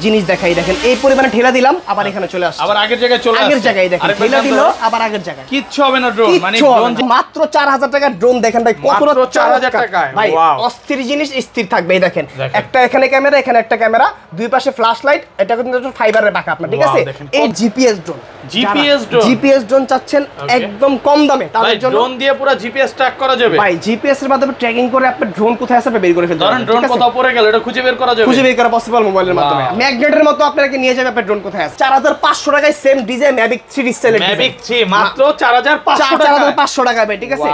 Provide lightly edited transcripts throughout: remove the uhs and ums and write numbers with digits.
জিনিস দেখাই দেখেন এই পরিমাণে ঠেলা দিলাম আবার এখানে চলে আসছে আবার আগের জায়গায় চলে আসছে আগের জায়গায় দেখেন ঠেলা দিল আবার আগের জায়গায় কিচ্ছু হবে না ড্রোন মানে ড্রোন মাত্র 4000 টাকার ড্রোন দেখেন ভাই কতটা 4000 টাকায় ভাই অস্থির জিনিস স্থির থাকবে এই দেখেন একটা এখানে ক্যামেরা এখানে একটা ক্যামেরা দুই পাশে ফ্ল্যাশ লাইট এটা কিন্তু ফাইবারের ব্যাকআপ না ঠিক আছে এই জিপিএস ড্রোন জিপিএস ড্রোন চাচ্ছেন একদম কম দামে তাদের জন্য ড্রোন দিয়ে পুরো জিপিএস ট্র্যাক করা যাবে ভাই জিপিএস এর মাধ্যমে ট্র্যাকিং করে আপনি ড্রোন কোথায় আছে বের করে ফেলতে পারবেন ড্রোন কোথাও পড়ে গেল এটা খুঁজে বের করা যাবে খুঁজে বের করা পসিবল মোবাইলের মাধ্যমে ম্যাগনেটের মতো আপনাকে নিয়ে যাবে আপনার ড্রোন কোথায় আছে 4500 টাকায় সেম ডিজাইন ম্যাভিক 3 স্টাইলের ম্যাভিক 3 মাত্র 4500 টাকা ভাই ঠিক আছে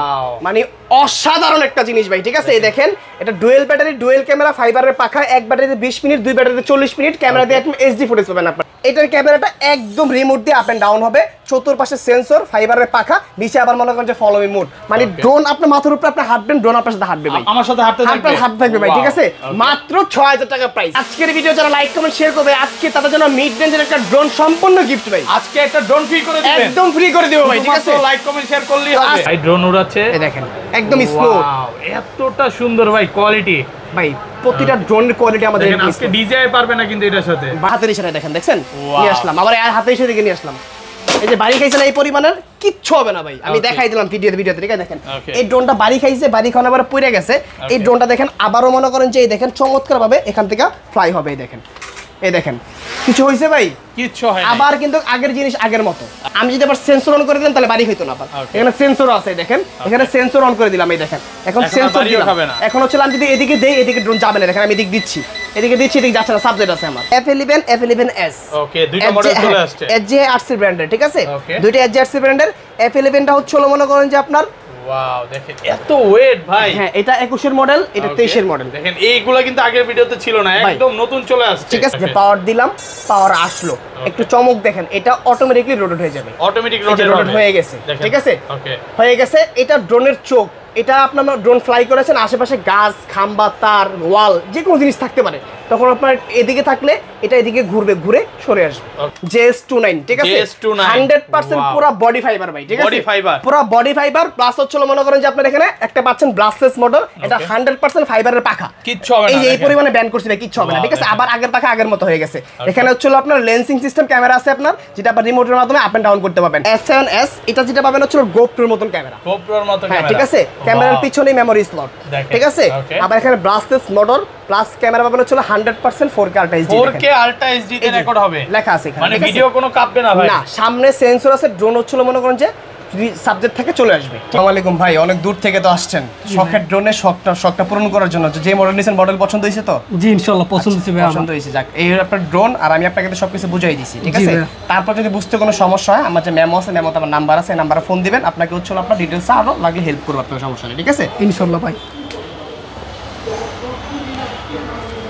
মানে অসাধারণ একটা জিনিস ভাই ঠিক আছে এই দেখেন এটা ডুয়েল ব্যাটারি ডুয়েল ক্যামেরা ফাইবারের পাখা এক ব্যাটারিতে 20 মিনিট দুই ব্যাটারিতে 40 মিনিট ক্যামেরা দিয়ে আপনি এইচডি ফুটেজ পাবেন আপনারা এটার ক্যামেরাটা একদম রিমোট দিয়ে আপ এন্ড ডাউন হবে চতুর্পাশে সেন্সর ফাইবারের পাখা নিচে আবার মনে করেন যে ফলো মি মোড মানে ড্রোন আপনার মাথার উপরে আপনি হাঁটবেন ড্রোন আপনার সাথে হাঁটবে ভাই আমার সাথে হাঁটতে থাকবে ভাই ঠিক আছে মাত্র 6000 টাকা প্রাইস আজকের ভিডিও যারা লাইক কমেন্ট শেয়ার করবে আজকে তাদের জন্য মিড রেঞ্জের একটা ড্রোন সম্পূর্ণ গিফট ভাই আজকে একটা ড্রোন ফ্রি করে দিবেন একদম ফ্রি করে দেব ভাই ঠিক আছে লাইক কমেন্ট শেয়ার করলেই হবে ভাই ড্রোন উড়াচ্ছে এই দেখেন একদম স্মুথ এতটা সুন্দর ভাই কোয়ালিটি ভাই প্রতিটা ড্রোনের কোয়ালিটি আমাদের আজকে ডিজাই পারবে না কিন্তু এটার সাথে হাতের ইশারায় দেখেন দেখছেন নিয়ে আসলাম আবার হাতের ইশারা থেকে নিয়ে আসলাম এই যে বাড়ি খাইছে না এই পরিমাণের কিচ্ছু হবে না ভাই আমি দেখাই দিলাম ভিডিওতে ঠিক আছে দেখেন এই ড্রোনটা বাড়ি খাইছে বাড়ি খাওয়ার পরে পড়ে গেছে এই ড্রোনটা দেখেন আবারও মনে করেন যে এই দেখেন চমৎকার ভাবে এখান থেকে ফ্লাই হবে এই দেখেন কিছু হইছে ভাই কিচ্ছু হয় না আবার কিন্তু আগের জিনিস আগের মতো আমি যদি আবার সেন্সর অন করে দিলাম তাহলে বাড়ি হইতো না আবার এখানে সেন্সর আছে দেখেন এখানে সেন্সর অন করে দিলাম এই দেখেন এখন সেন্সর দিলাম এখন হচ্ছে আমি যদি এদিকে দেই এদিকে ড্রোন যাবে না দেখেন আমি এদিকে দিচ্ছি এদিকে যাচ্ছে না সাবজেক্ট আছে আমার F11 F11s ওকে দুইটা মডেল চলে আসছে HJRC ব্র্যান্ডের ঠিক আছে দুইটা HJRC ব্র্যান্ডের F11 টা হচ্ছে মনে করেন যে আপনার ওয়াও দেখেন এত ওয়েট ভাই হ্যাঁ এটা 21 এর মডেল এটা 23 এর মডেল দেখেন এইগুলা কিন্তু আগের ভিডিওতে ছিল না একদম নতুন চলে আসছে ঠিক আছে পাওয়ার দিলাম পাওয়ার আসলো একটু চমক দেখেন এটা অটোমেটিক্যালি রোটেট হয়ে যাবে অটোমেটিক রোটেট হয়ে গেছে ঠিক আছে ওকে হয়ে গেছে এটা ড্রোনের চোখ এটা আপনার ড্রোন ফ্লাই করেছেন আশেপাশে গাছ খাম্বা তার ওয়াল যে কোনো জিনিস থাকতে পারে তখন আপনার এদিকে থাকলে এটা এদিকে ঘুরে সরে আসবে JS29 ঠিক আছে 100% পুরো বডি ফাইবার ভাই ঠিক আছে পুরো বডি ফাইবার প্লাস হচ্ছে মনে করেন যে আপনার এখানে একটা পাচ্ছেন ব্রাসলেস মডেল এটা 100% ফাইবারের পাখা কিচ্ছু হবে না এই পরিমাণে ব্যান্ড করছে ভাই কিচ্ছু হবে না ঠিক আছে আবার আগের পাখা আগের মতো হয়ে গেছে এখানে হচ্ছে আপনার লেন্সিং সিস্টেম ক্যামেরা আছে আপনার যেটা আপনি রিমোটের মাধ্যমে আপ এন্ড ডাউন করতে পারবেন S7s এটা যেটা পাবেন হচ্ছে গোপ্রোর মতন ক্যামেরা ক্যামেরা ঠিক আছে ক্যামেরার পিছনে মেমোরি স্লট ঠিক আছে আবার এখানে ব্রাসলেস মডেল প্লাস ক্যামেরা পাবেন হচ্ছে 100% 4K ultra HD 4K ultra HD তে রেকর্ড হবে লেখা আছে এখানে মানে ভিডিও কোনো কাঁপবে না ভাই না সামনে সেন্সর আছে ড্রোন হচ্ছে মনে করেন যে যদি সাবজেক্ট থেকে চলে আসবে আসসালামু আলাইকুম ভাই অনেক দূর থেকে তো আসছেন শখের ড্রোনের শখটা পূরণ করার জন্য যে মডেল নিছেন মডেল পছন্দ হয়েছে তো জি ইনশাআল্লাহ পছন্দ হয়েছে ভাই পছন্দ হয়েছে যাক এই আপনার ড্রোন আর আমি আপনাকে সবকিছু বুঝাই দিয়েছি ঠিক আছে তারপর যদি বুঝতে কোনো সমস্যা হয় আমার যে মেমো আছে মেমোতে আমার নাম্বার আছে এই নাম্বারে ফোন দিবেন আপনাকে হচ্ছে আপনার ডিটেইলস আরো লাগলে হেল্প করব আপনার সমস্যা নেই ঠিক আছে ইনশাআল্লাহ ভাই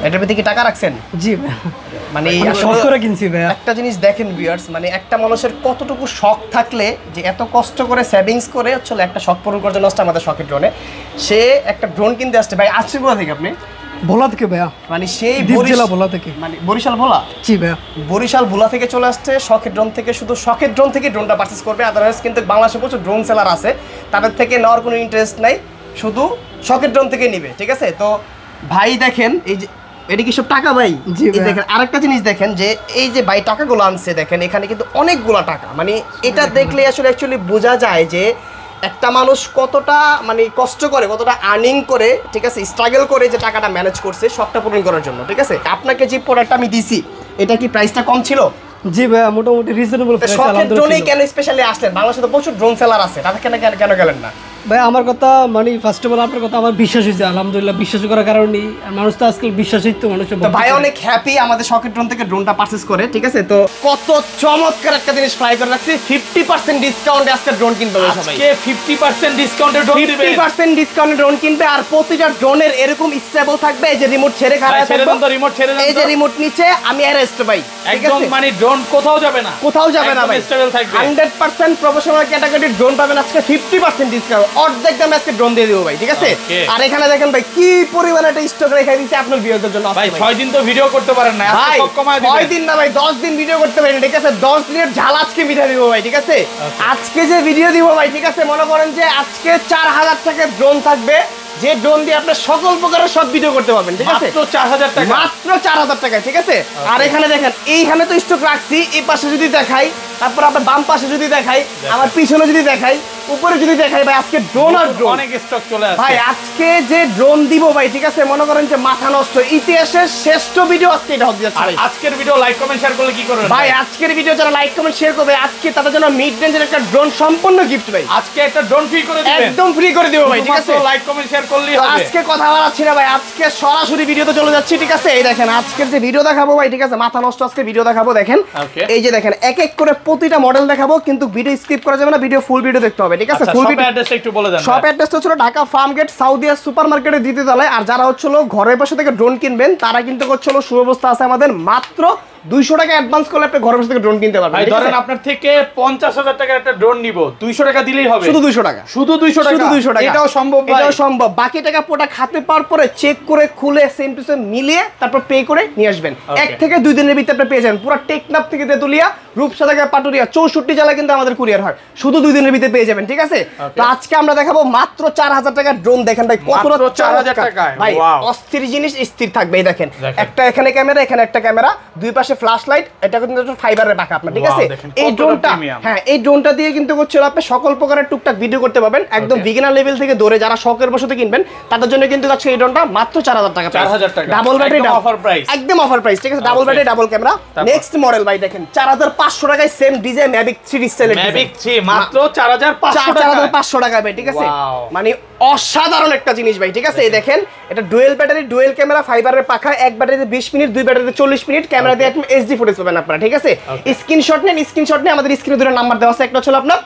এটার ভিতরে কি টাকা রাখছেন জি মানে শখ করে কিনছি ভাই একটা জিনিস দেখেন ভিউয়ার্স মানে একটা মানুষের কতটুকু শখ থাকলে যে এত কষ্ট করে সেভিংস করে আসলে একটা শখ পূরণ করার জন্য আসছে আমাদের শখের ড্রোনে সে একটা ড্রোন কিনতে আসছে ভাই আসছে কোথা থেকে আপনি ভোলা থেকে ভাইয়া মানে সেই জেলা ভোলা থেকে মানে বরিশাল ভোলা জি ভাইয়া বরিশাল ভোলা থেকে চলে আসছে শখের ড্রোন থেকে শুধু শখের ড্রোন থেকে ড্রোনটা পারচেজ করবে আদারওয়াইজ কিন্তু বাংলাদেশে প্রচুর ড্রোন সেলার আছে তাদের থেকে নেওয়ার কোনো ইন্টারেস্ট নাই শুধু শখের ড্রোন থেকে নিবে ঠিক আছে তো ভাই দেখেন এই যে এটা কি সব টাকা ভাই এই দেখেন আরেকটা জিনিস দেখেন যে এই যে ভাই টাকাগুলো আনছে দেখেন এখানে কিন্তু অনেকগুলো টাকা মানে এটা দেখলে আসলে অ্যাকচুয়ালি বোঝা যায় যে একটা মানুষ কতটা মানে কষ্ট করে কতটা আর্নিং করে ঠিক আছে স্ট্রাগল করে যে টাকাটা ম্যানেজ করছে শখটা পূরণ করার জন্য ঠিক আছে আপনাকে যে প্রোডাক্টটা আমি দিছি এটা কি প্রাইসটা কম ছিল জি ভাইয়া মোটামুটি রিজনেবল প্রাইস শখের ড্রোনেই কেন স্পেশালি আসলেন বাংলাদেশে তো প্রচুর ড্রোন সেলার আছে তাদের কেন গেলেন না ভাই আমার কথা মানে ফার্স্ট অফ অল আপনার কথা আমার বিশ্বাস হয়েছে আলহামদুলিল্লাহ বিশ্বাস করার কারণেই মানুষ তো আজকাল বিশ্বাসই তো মানুষ তো ভাই অনেক হ্যাপি আমাদের শখের ড্রোন থেকে ড্রোনটা পারচেজ করে ঠিক আছে তো কত চমৎকার একটা জিনিস ফ্লাই করে রাখছি 50% ডিসকাউন্টে আজকে ড্রোন কিনবে সবাই আজকে 50% ডিসকাউন্টে ড্রোন দিবেন 50% ডিসকাউন্টে ড্রোন কিনবে আর প্রতিটা ড্রোনের এরকম স্টেবল থাকবে এই যে রিমোট ছেড়ে খাড়া থাকবে ছেড়ে দেন তো রিমোট ছেড়ে দেন এই যে রিমোট নিচে আমি অ্যারেস্ট ভাই একদম মানে ড্রোন কোথাও যাবে না ভাই স্টেবল থাকবে 100% প্রফেশনাল ক্যাটাগরির ড্রোন পাবেন আজকে 50% ডিসকাউন্ট অর্ধেক দামে আজকে ড্রোন দিয়ে দেব ভাই ঠিক আছে আর এখানে দেখেন ভাই কি পরিমাণে একটা স্টক রেখে দিয়েছি আপনার ভিউয়ারদের জন্য ভাই 6 দিন তো ভিডিও করতে পারেন না আজকে সব কমায় দিবেন 6 দিন না ভাই 10 দিন ভিডিও করতে পারেন ঠিক আছে 10 দিনের ঝাল আজকে মিঠা দিব ভাই ঠিক আছে আজকে যে ভিডিও দিব ভাই ঠিক আছে মনে করেন যে আজকে 4000 টাকা ড্রোন থাকবে যে ড্রোন দিয়ে আপনি সকল প্রকারের সব ভিডিও করতে পারবেন, ঠিক আছে? মাত্র 4000 টাকা, মাত্র 4000 টাকায়, ঠিক আছে? আর এখানে দেখেন, এইখানে তো স্টক রাখছি, এই পাশে যদি দেখাই, তারপর আপনার বাম পাশে যদি দেখাই, আমার পিছনে যদি দেখাই, উপরে যদি দেখাই, ভাই আজকে ড্রোন আর ড্রোন অনেক স্টক চলে আসছে ভাই। আজকে যে ড্রোন দিব ভাই, ঠিক আছে, মনে করেন যে মাথা নষ্ট, ইতিহাসের শ্রেষ্ঠ ভিডিও আজকে এটা হতে যাচ্ছে আর ভাই। আজকের ভিডিও লাইক কমেন্ট শেয়ার করলে কি করবেন ভাই আজকের ভিডিও যারা লাইক কমেন্ট শেয়ার করবে, আজকে তাদের জন্য মিড রেঞ্জের একটা ড্রোন সম্পূর্ণ গিফট ভাই, আজকে একটা ড্রোন ফ্রি করে দিবেন, একদম ফ্রি করে দিব ভাই, ঠিক আছে? লাইক কমেন্ট শেয়ার করলেই তো হবে। আজকে কথা বাড়াচ্ছি না ভাই, আজকে সরাসরি ভিডিওতে চলে যাচ্ছি, ঠিক আছে? এই দেখেন আজকের যে ভিডিও দেখাবো ভাই, ঠিক আছে, মাথা নষ্ট আজকে ভিডিও দেখাবো। দেখেন Okay. এই যে দেখেন, এক এক করে প্রতিটা মডেল দেখাবো, কিন্তু ভিডিও স্কিপ করা যাবে না, ভিডিও ফুল ভিডিও দেখতে হবে, ঠিক আছে? আচ্ছা, ফুল শপ ভিডিও অ্যাড্রেসটা একটু বলে দেন। শপ অ্যাড্রেসটা হচ্ছে ঢাকা ফার্ম গেট সাউদিয়া সুপার মার্কেটের দ্বিতীয় তলায়। আর যারা হচ্ছিল ঘরের পাশে থেকে ড্রোন কিনবেন, তারা কিন্তু হচ্ছিল সুব্যবস্থা আছে আমাদের, মাত্র 200 টাকা অ্যাডভান্স করলে আপনি ঘরের পাশে থেকে ড্রোন কিনতে পারবেন, ভাই ঠিক আছে? ধরেন আপনার থেকে 50000 টাকার একটা ড্রোন নিব, 200 টাকা দিলেই হবে, শুধু 200 টাকা, শুধু 200 টাকা, শুধু 200 টাকা। এটাও সম্ভব ভাই, এটাও সম্ভব। বাকি টাকা প্রোডাক্ট হাতে পাওয়ার পরে চেক করে খুলে সেম টু সেম মিলিয়ে তারপর পে করে নিয়ে আসবেন। Okay. 1 থেকে 2 দিনের ভিতরে আপনি পেয়ে যাবেন। পুরো টেকনাফ থেকে তেতুলিয়া, রূপসা থেকে পাটুরিয়া, 64 জেলায় কিন্তু আমাদের কুরিয়ার হয়, শুধু 2 দিনের ভিতরে পেয়ে যাবেন, ঠিক আছে? Okay. তো আজকে আমরা দেখাবো মাত্র 4000 টাকার ড্রোন। দেখেন ভাই কতটা মাত্র 4000 টাকায়, ভাই wow. অস্থির জিনিস স্থির থাকবে। এই দেখেন দেখেন। একটা এখানে ক্যামেরা, এখানে একটা ক্যামেরা, দুই পাশে ফ্ল্যাশ লাইট, এটা কিন্তু ফাইবারের বাঁকা আপনার, ঠিক Wow, আছে? দেখেন এই কতটা ড্রোনটা, premium। হ্যাঁ এই ড্রোনটা দিয়ে কিন্তু হচ্ছিল আপনি সকল প্রকারের টুকটাক ভিডিও করতে পারবেন, একদম Okay. বিগিনার লেভেল থেকে ধরে যারা শখের বসতে কিনবেন তাদের জন্য কিন্তু আজকে এই ড্রোনটা মাত্র 4000 টাকা, 4000 টাকা, ডাবল ব্যাটারি, একদম offer price। একদম অফার প্রাইস, ঠিক আছে? Double Okay. Battery, double camera. তারপর? নেক্সট মডেল ভাই দেখেন 4500 টাকায় সেম ডিজাইন ম্যাভিক 3 স্টাইলের ম্যাভিক 3 মাত্র 4500 টাকা, 4500 টাকা ভাই, ঠিক আছে? Wow. মানে অসাধারণ একটা জিনিস ভাই, ঠিক আছে? এই দেখেন এটা ডুয়েল ব্যাটারি, ডুয়েল ক্যামেরা, ফাইবারের পাখা, এক ব্যাটারিতে 20 মিনিট, দুই ব্যাটারিতে 40 মিনিট, ক্যামেরা দিয়ে আপনি এইচডি ফুটেজ পাবেন আপনারা, ঠিক আছে? Okay. স্ক্রিনশট নেন, স্ক্রিনশট নিয়ে আমাদের স্ক্রিনে দুটো নাম্বার দেওয়া আছে, একটা হচ্ছে আপনার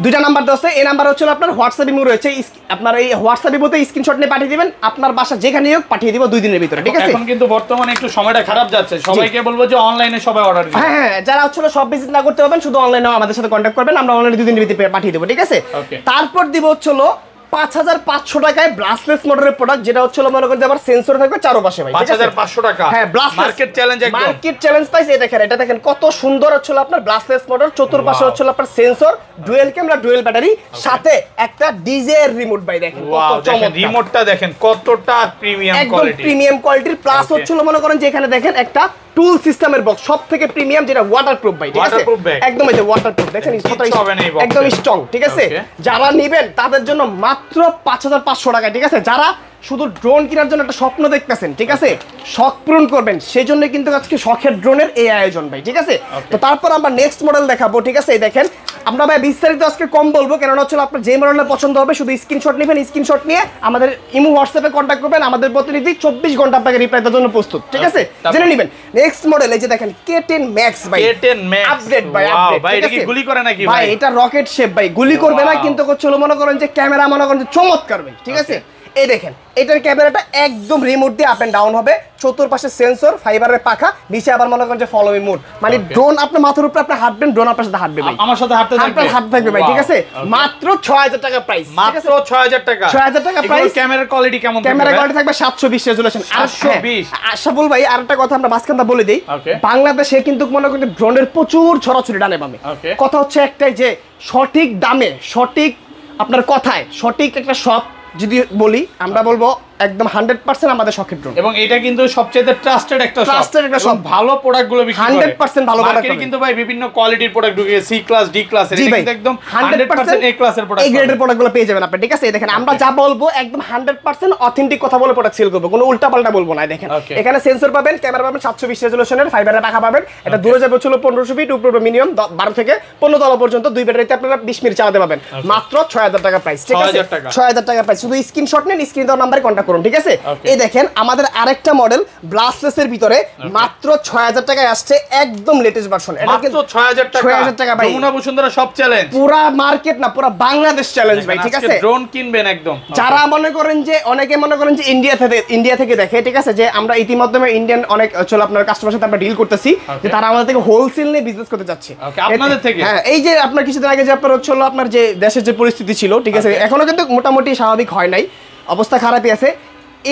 দুইটা নাম্বার দেওয়া আছে, এই নাম্বার হচ্ছে আপনার হোয়াটসঅ্যাপ ইমো রয়েছে, আপনার এই হোয়াটসঅ্যাপ ইমোতে স্ক্রিনশট নিয়ে পাঠিয়ে দিবেন, আপনার বাসা যেখানেই হোক পাঠিয়ে দিব 2 দিনের ভিতরে, ঠিক আছে? এখন কিন্তু বর্তমানে একটু সময়টা খারাপ যাচ্ছে, সবাইকে বলবো যে অনলাইনে সবাই অর্ডার দিন। হ্যাঁ হ্যাঁ, যারা হচ্ছে সব ভিজিট না করতে পারবেন, শুধু অনলাইনে আমাদের সাথে কন্ট্যাক্ট করবেন, আমরা অনলাইনে 2 দিনের ভিতরে পাঠিয়ে দেবো, ঠিক আছে? Okay. তারপর দিব হচ্ছে 5500 টাকায় ব্রাসলেস মডেলের প্রোডাক্ট, যেটা হচ্ছে মনে করেন যে আবার সেন্সর থাকবে চারপাশে ভাই, ঠিক আছে? 5500 টাকা, হ্যাঁ ব্রাসলেস মার্কেট চ্যালেঞ্জ, একদম মার্কেট চ্যালেঞ্জ প্রাইস। এই দেখেন, এটা দেখেন কত সুন্দর হচ্ছে আপনার ব্রাসলেস মডেল, চতুর্পাশে Wow. হচ্ছে আপনার sensor, dual camera, dual battery, সাথে একটা ডিজে এর রিমোট ভাই। দেখেন ওয়াও, কত দেখেন চমৎকার, রিমোটটা দেখেন কতটা প্রিমিয়াম একদম কোয়ালিটি, প্রিমিয়াম কোয়ালিটির। Plus Okay. হচ্ছিল মনে করেন যে এখানে দেখেন একটা টুল সিস্টেমের বক্স, সব থেকে প্রিমিয়াম, যেটা ওয়াটারপ্রুফ ভাই, ঠিক আছে? Waterproof bag। একদম এই যে ওয়াটারপ্রুফ, দেখেন কিচ্ছু কতটা হবে না এই box-এ। একদম স্ট্রং, ঠিক আছে? Okay. যারা নেবেন তাদের জন্য মাত্র 5500 টাকায়, ঠিক আছে? যারা শুধু ড্রোন কেনার জন্য একটা স্বপ্ন দেখতেছেন, ঠিক আছে, শখ পূরণ করবেন, সেই জন্য কিন্তু আজকে শখের ড্রোনের এই আয়োজন ভাই, ঠিক আছে? তো তারপর আমরা নেক্সট মডেল দেখাবো, ঠিক আছে? এই দেখেন আমরা ভাই বিস্তারিত আজকে কম বলবো, কেননা হচ্ছে আপনার যে মডেলটা পছন্দ হবে শুধু স্ক্রিনশট নেবেন, স্ক্রিনশট নিয়ে আমাদের ইমো হোয়াটসঅ্যাপে কন্ট্যাক্ট করবেন, আমাদের প্রতিনিধি 24 ঘন্টা আপনাকে রিপ্লাই দেওয়ার জন্য প্রস্তুত, ঠিক আছে? তারপর? জেনে নেবেন নেক্সট মডেল। এই যে দেখেন K10 Max ভাই, K10 Max, আপডেট ভাই, Wow, আপডেট, ভাই ঠিক এটা কি আছে? গুলি করে নাকি ভাই ভাই? এটা রকেট শেপ ভাই, গুলি করবে না, Wow. কিন্তু হচ্ছে মনে করেন যে ক্যামেরা মনে করেন যে চমৎকার ভাই, ঠিক আছে? এই দেখেন এটার ক্যামেরাটা একদম রিমোট দিয়ে আপ এন্ড ডাউন হবে, চতুর্পাশে সেন্সর, ফাইবারের পাখা, নিচে আবার মনে করেন যে ফলো মি মোড, মানে Okay. ড্রোন আপনার মাথার উপরে আপনি হাঁটবেন, ড্রোন আপনার সাথে হাঁটবে ভাই, আমার সাথে হাঁটতে থাকবে, হাত থাকবে ভাই, ঠিক Wow, আছে? okay. মাত্র 6000 টাকা প্রাইস, মাত্র 6000 টাকা, 6000 টাকা প্রাইস। ক্যামেরার কোয়ালিটি কেমন থাকবে? ক্যামেরা কোয়ালিটি থাকবে 720 রেজোলিউশন। 720 আশাফুল ভাই আরেকটা কথা আমরা মাঝখানটা বলে দিই, Okay. বাংলাদেশে কিন্তু মনে করেন ড্রোনের প্রচুর ছড়াছড়ি ডানে বামে। Okay. কথা হচ্ছে একটাই যে সঠিক দামে, সঠিক আপনার কথায়, সঠিক একটা শপ যদি বলি, আমরা বলবো একদম 100% আমাদের শখের ড্রোন, এবং এটা কিন্তু সবচেয়ে ট্রাস্টেড একটা shop, Trusted একটা shop। এবং ভালো প্রোডাক্টগুলো বিক্রি করে, 100% ভালো product মার্কেটে পাবেন। কিন্তু ভাই বিভিন্ন কোয়ালিটির প্রোডাক্ট ঢুকে, সি ক্লাস, ডি ক্লাস, জি এটা ভাই, কিন্তু একদম 100% 100% এ ক্লাসের প্রোডাক্ট, এই গ্রেডের প্রোডাক্টগুলো পেয়ে যাবেন আপনি, ঠিক আছে? এই দেখেন আমরা যা বলবো একদম 100% অথেন্টিক কথা বলে প্রোডাক্ট সেল করবো, কোনো উল্টাপাল্টা বলবো না। দেখেন Okay. এখানে সেন্সর পাবেন, ক্যামেরা পাবেন 720 রেজোলিউশনের, ফাইবারের পাখা পাবেন, এটা দূরে যাবে হচ্ছিল 1500 ফিট, উপরে মিনিমাম 12 থেকে 15 তলা পর্যন্ত, দুই ব্যাটারিতে আপনারা 20 মিনিট চালাতে পারবেন। মাত্র 6000 টাকা প্রাইস, ঠিক আছে? 6000 টাকা। 6000 টাকা প্রাইস, শুধু স্ক্রিনশট নেন, স্ক্রিন দেওয়ার নাম্বারে কন্ট্যাক্ট করুন, ঠিক আছে? Okay. এই দেখেন আমাদের আরেকটা মডেল ব্লাস্টলেসের ভিতরে মাত্র 6000 টাকায় আসছে, একদম লেটেস্ট ভার্সন। এটা মাত্র 6000 টাকা, 6000 টাকা ভাই, যমুনা বসুন্ধরা সব চ্যালেঞ্জ, পুরা মার্কেট না, পুরা বাংলাদেশ চ্যালেঞ্জ ভাই, ঠিক আছে? ড্রোন কিনবেন একদম, যারা মনে করেন যে অনেকে মনে করেন যে ইন্ডিয়া থেকে দেখে, ঠিক আছে, যে আমরা ইতিমধ্যে ইন্ডিয়ান অনেক চলো আপনার কাস্টমার সাথে আমরা ডিল করতেছি, যে তারা আমাদের থেকে হোলসেল নিয়ে বিজনেস করতে চাচ্ছে। Okay, আপনাদের থেকে? হ্যাঁ, এই যে আপনার কিছুদিন আগে যে আপনার হচ্ছিল আপনার যে দেশের যে পরিস্থিতি ছিল, ঠিক আছে, এখনো কিন্তু মোটামুটি স্বাভাবিক হয় নাই, অবস্থা খারাপই আছে।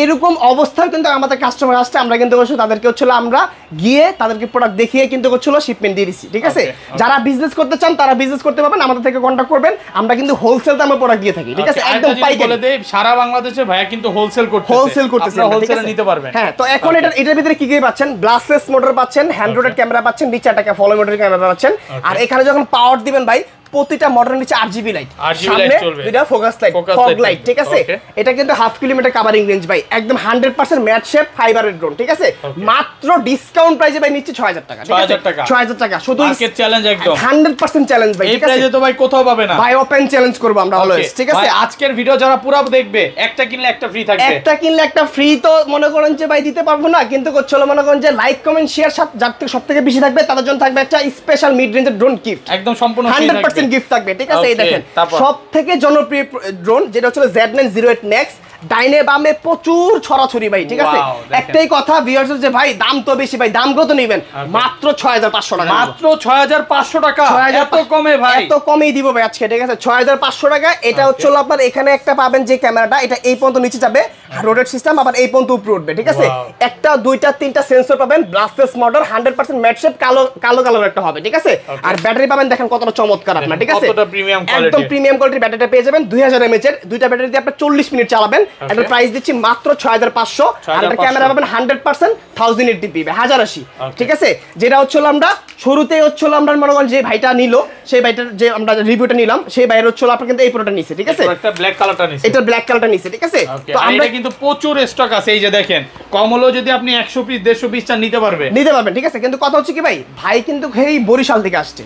এরকম অবস্থায় কিন্তু আমাদের কাস্টমার আসছে, আমরা কিন্তু তাদেরকে হচ্ছিল আমরা গিয়ে তাদেরকে প্রোডাক্ট দেখিয়ে কিন্তু হচ্ছিল শিপমেন্ট দিয়ে দিচ্ছি, ঠিক আছে? যারা বিজনেস করতে চান তারা বিজনেস করতে পারবেন, আমাদের থেকে কন্ট্যাক্ট করবেন, আমরা কিন্তু হোলসেল দামে প্রোডাক্ট দিয়ে থাকি, ঠিক আছে? একদম পাইকারি বলে দেই, সারা বাংলাদেশে ভাইয়া কিন্তু হোলসেল করতেছে, হোলসেলে নিতে পারবেন। হ্যাঁ, তো এখন এটার ভিতরে কি কি পাচ্ছেন? গ্লাসলেস মোটর পাচ্ছেন, হ্যান্ড রোটেড ক্যামেরা পাচ্ছেন, নিচে একটা ফলো মোটর ক্যামেরা পাচ্ছেন, আর এখানে যখন পাওয়ার দিবেন ভাই প্রতিটা মোটরের নিচে আরজিবি লাইট, সামনে দুইটা ফোকাস লাইট, ফগ লাইট, ঠিক আছে? এটা কিন্তু 1/2 কিলোমিটার কভারিং রেঞ্জ ভাই, একদম 100% ম্যাট শেপ ফাইবারের ড্রোন, ঠিক আছে? মাত্র ডিসকাউন্ট প্রাইসে ভাই নিচ্ছে 6000 টাকা, ঠিক আছে? 6000 টাকা শুধু মার্কেট চ্যালেঞ্জ, একদম 100% চ্যালেঞ্জ ভাই, এই ঠিক আছে? প্রাইসে তো ভাই কোথাও পাবে না ভাই, ওপেন চ্যালেঞ্জ করব আমরা অলওয়েজ, ঠিক আছে? আজকের ভিডিও যারা পুরো দেখবে, একটা কিনলে একটা ফ্রি থাকবে, একটা কিনলে একটা ফ্রি, তো মনে করেন যে ভাই দিতে পারবো না, কিন্তু চলো মনে করেন যে লাইক কমেন্ট শেয়ার যার থেকে সবথেকে বেশি থাকবে তাদের জন্য থাকবে একটা স্পেশাল মিড রেঞ্জের ড্রোন গিফট, একদম সম্পূর্ণ 100% গিফট থাকবে, ঠিক আছে? এই দেখেন সবথেকে জনপ্রিয় ড্রোন যেটা হচ্ছে Z908 Nex, ডাইনে বামে প্রচুর ছড়াছড়ি ভাই, ঠিক আছে? একটাই কথা ভিউয়ার্স, যে ভাই দাম তো বেশি, ভাই দাম কত নেবেন? মাত্র 6500 টাকা, মাত্র 6500 টাকা, এত কমে ভাই? এত কমেই দিব ভাই আজকে, ঠিক আছে? 6500 টাকা। এটা হচ্ছে আপনার এখানে একটা পাবেন যে ক্যামেরাটা, এটা এই পর্যন্ত নিচে যাবে, রোটেট সিস্টেম, আবার এই পর্যন্ত উপরে উঠবে, ঠিক আছে? একটা দুইটা তিনটা সেন্সর পাবেন, ব্লাস্টলেস মোটর, 100% ম্যাট শেপ, কালো কালার একটা হবে, ঠিক আছে? আর ব্যাটারি পাবেন, দেখেন কতটা চমৎকার আপনার, ঠিক আছে? কতটা প্রিমিয়াম কোয়ালিটি, একদম প্রিমিয়াম কোয়ালিটির ব্যাটারিটা পেয়ে যাবেন, 2000 mAh এর দুইটা ব্যাটারি দিয়ে আপনি 40 মিনিট চালাবেন। এটা প্রাইস দিচ্ছি মাত্র 6500, আর এটা ক্যামেরা পাবেন 100% 1080p 1080, ঠিক আছে? যেটা হচ্ছে আমরা শুরুতেই হচ্ছে আমরা মনে করেন যে ভাইটা নিল, সেই ভাইটার যে আমরা রিভিউটা নিলাম, সেই ভাইয়ের হচ্ছে আপনার কিন্তু এই প্রোডাক্টটা নিছে, ঠিক আছে? একটা ব্ল্যাক কালারটা নিছে, এটা ব্ল্যাক কালারটা নিছে, ঠিক আছে? তো আমরা কিন্তু প্রচুর স্টক আছে, এই যে দেখেন, কম হলো যদি আপনি 100 পিস 150 পিস চান নিতে পারবেন, ঠিক আছে? কিন্তু কথা হচ্ছে কি ভাই, ভাই কিন্তু এই বরিশাল থেকে আসছে,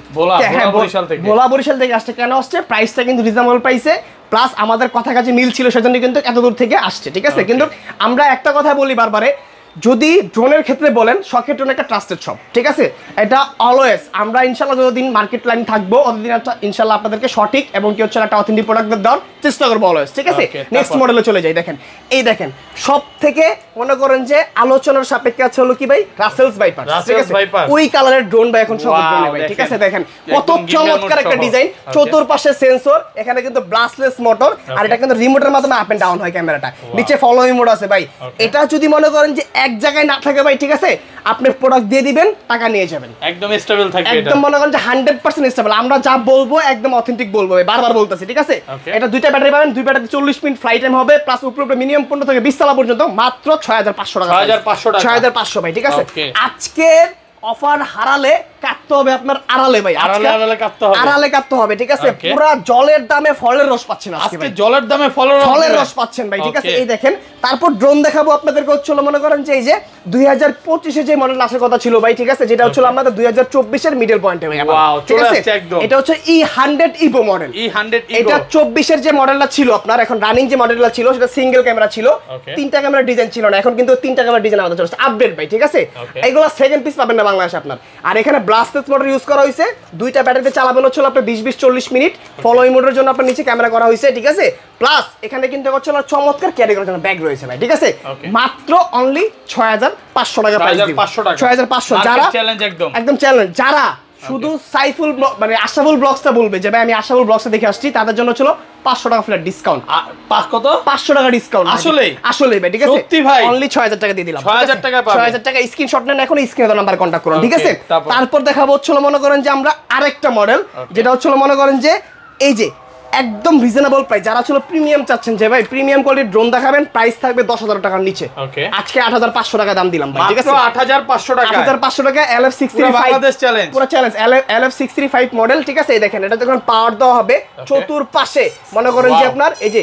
বরিশাল থেকে আসছে, কেন আসছে? প্রাইসটা কিন্তু রিজনেবল প্রাইসে, প্লাস আমাদের কথা কাছে মিল ছিল, সেজন্য কিন্তু এত দূর থেকে আসছে, ঠিক আছে? কিন্তু আমরা একটা কথা বলি বারবারে, যদি ড্রোনের ক্ষেত্রে বলেন, শখের ড্রোন একটা ট্রাস্টেড শপ, ঠিক আছে? এটা অলওয়েজ আমরা ইনশাল্লাহ যতদিন মার্কেট লাইন থাকবো ততদিন ইনশাল্লাহ আপনাদেরকে সঠিক এবং কি হচ্ছে একটা অথেন্টিক প্রোডাক্ট দেওয়ার চেষ্টা করবো অলওয়েজ, ঠিক আছে? নেক্সট মডেলে চলে যাই, দেখেন এই দেখেন সব থেকে মনে করেন যে আলোচনার সাপেক্ষে আছে হলো কি ভাই, রাসেলস ভাইপার, ঠিক আছে? ওই কালারের ড্রোন ভাই এখন সব ড্রোনে ভাই, ঠিক আছে? দেখেন কত চমৎকার একটা ডিজাইন, চতুর্পাশে সেন্সর, এখানে কিন্তু ব্লাস্টলেস মোটর, আর এটা কিন্তু রিমোটের মাধ্যমে আপ এন্ড ডাউন হয় ক্যামেরাটা, নিচে ফলোইং মোড আছে ভাই। এটা যদি মনে করেন যে এক জায়গায় না থাকে ভাই, ঠিক আছে, আপনি প্রোডাক্ট দিয়ে দিবেন, টাকা নিয়ে যাবেন, একদম স্টেবল থাকবে, একদম মনে করেন যে 100% স্টেবল, আমরা যা বলবো একদম অথেন্টিক বলবো, বারবার বলতেছি, ঠিক আছে? এটা দুইটা ব্যাটারি পাবেন, দুই ব্যাটারি 40 মিনিট ফ্লাইট টাইম হবে, প্লাস উপরে মিনিমাম 15 থেকে 20 তলা পর্যন্ত, মাত্র 6500 টাকা, 6500 ভাই, ঠিক আছে? আজকের অফার হারালে কাটতে হবে আপনার আড়ালে ভাই, আড়ালে কাটতে হবে, ঠিক আছে? পুরা জলের দামে ফলের রস পাচ্ছেন আজকে, জলের দামে ফলের রস পাচ্ছেন ভাই, ঠিক আছে? এই দেখেন, তারপর ড্রোন দেখাবো আপনাদেরকে, হচ্ছিল মনে করেন যে এই যে 2025 এ যে মডেল আসার কথা ছিল ভাই, ঠিক আছে? যেটা হচ্ছিল আমাদের 2024 এর মিডল পয়েন্টে ভাই, ঠিক আছে? এটা হচ্ছে E100 ইভো মডেল, এটা 24 এর যে মডেলটা ছিল আপনার, এখন রানিং যে মডেলটা ছিল সেটা সিঙ্গেল ক্যামেরা ছিল, তিনটা ক্যামেরা ডিজাইন ছিল না, এখন কিন্তু তিনটা ক্যামেরা ডিজাইন আমাদের চলছে, আপডেট ভাই, ঠিক আছে? এগুলো সেকেন্ড পিস পাবেন না বাংলাদেশে আপনার। আর এখানে ব্লাস্টলেস মোটর ইউজ করা হয়েছে, দুইটা ব্যাটারিতে চালাবেন হচ্ছে আপনার 20-40 মিনিট, ফলোইং মোটরের জন্য আপনার নিচে ক্যামেরা করা হয়েছে, ঠিক আছে? প্লাস এখানে কিন্তু হচ্ছে চমৎকার ক্যারি করার জন্য ব্যাগ রয়েছে ভাই, ঠিক আছে? মাত্র অনলি 6500 টাকা প্রাইস দিব, 6500, যারা একদম চ্যালেঞ্জ, যারা শুধু সাইফুল মানে আশাফুল ব্লগসটা বলবে যে ভাই আমি আশাফুল ব্লগসটা দেখে আসছি, তাদের জন্য ছিল 500 টাকা ফ্ল্যাট ডিসকাউন্ট, কত? 500 টাকা ডিসকাউন্ট, আসলে ভাই, ঠিক আছে? সত্যি ভাই, অনলি 6000 টাকা দিয়ে দিলাম, 6000 টাকা পাবেন, 6000 টাকা স্ক্রিনশট নেন, এখন স্ক্রিনে নাম্বার কন্টাক্ট করুন, ঠিক আছে? তারপর দেখাবো হচ্ছিল মনে করেন যে আমরা আরেকটা মডেল, যেটা হচ্ছিল মনে করেন যে এই যে একদম রিজনেবল প্রাইস, যারা ছিল প্রিমিয়াম চাচ্ছেন যে ভাই প্রিমিয়াম কোয়ালিটির ড্রোন দেখাবেন, প্রাইস থাকবে 10000 টাকার নিচে, আজকে 8500 টাকা দাম দিলাম ভাই, ঠিক আছে? 8500 টাকা, 8500 টাকা LF635 বাংলাদেশ চ্যালেঞ্জ, পুরো চ্যালেঞ্জ, LF635 মডেল, ঠিক আছে? এই দেখেন, এটা যখন পাওয়ার দেওয়া হবে চতুর্পাশে মনে করেন যে আপনার এই যে